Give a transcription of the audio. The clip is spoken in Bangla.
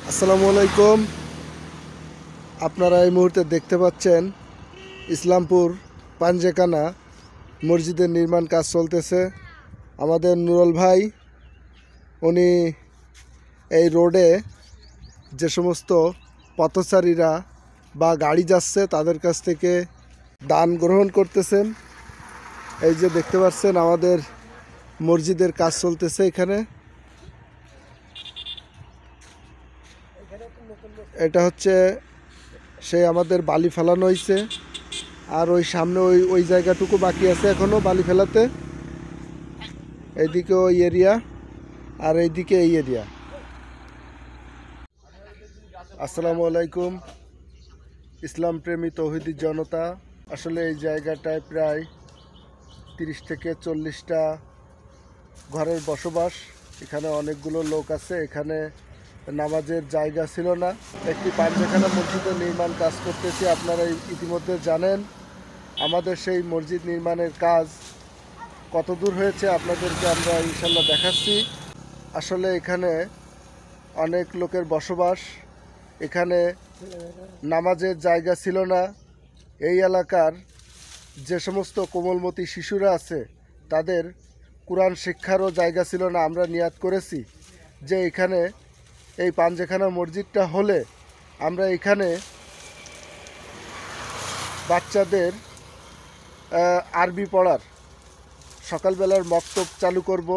আসসালামু আলাইকুম। আপনারা এই মুহূর্তে দেখতে পাচ্ছেন ইসলামপুর পাঞ্জেকানা মসজিদের নির্মাণ কাজ চলতেছে। আমাদের নুরুল ভাই উনি এই রোডে যে সমস্ত পথচারীরা বা গাড়ি যাচ্ছে তাদের কাছ থেকে দান গ্রহণ করতেছেন। এই যে দেখতে পাচ্ছেন আমাদের মসজিদের কাজ চলতেছে এখানে। এটা হচ্ছে সেই আমাদের বালি ফেলানো হয়েছে, আর ওই সামনে ওই ওই জায়গাটুকু বাকি আছে এখনো বালি ফেলাতে। এইদিকে ওই এরিয়া আর এইদিকে এই এরিয়া। আসসালামু আলাইকুম ইসলাম প্রেমী তৌহিদি জনতা। আসলে এই জায়গাটায় প্রায় 30 থেকে 40টা ঘরের বসবাস। এখানে অনেকগুলো লোক আছে। এখানে নামাজের জায়গা ছিল না। একটি পাঞ্জেখানা মসজিদের নির্মাণ কাজ করতেছি। আপনারা ইতিমধ্যে জানেন আমাদের সেই মসজিদ নির্মাণের কাজ কত দূর হয়েছে আপনাদেরকে আমরা ইনশাল্লাহ দেখাচ্ছি। আসলে এখানে অনেক লোকের বসবাস। এখানে নামাজের জায়গা ছিল না। এই এলাকার যে সমস্ত কোমলমতি শিশুরা আছে তাদের কোরআন শিক্ষারও জায়গা ছিল না। আমরা নিয়াত করেছি যে এখানে এই পাঞ্জেখানা মসজিদটা হলে আমরা এখানে বাচ্চাদের আরবি পড়ার সকালবেলার মক্তব চালু করব।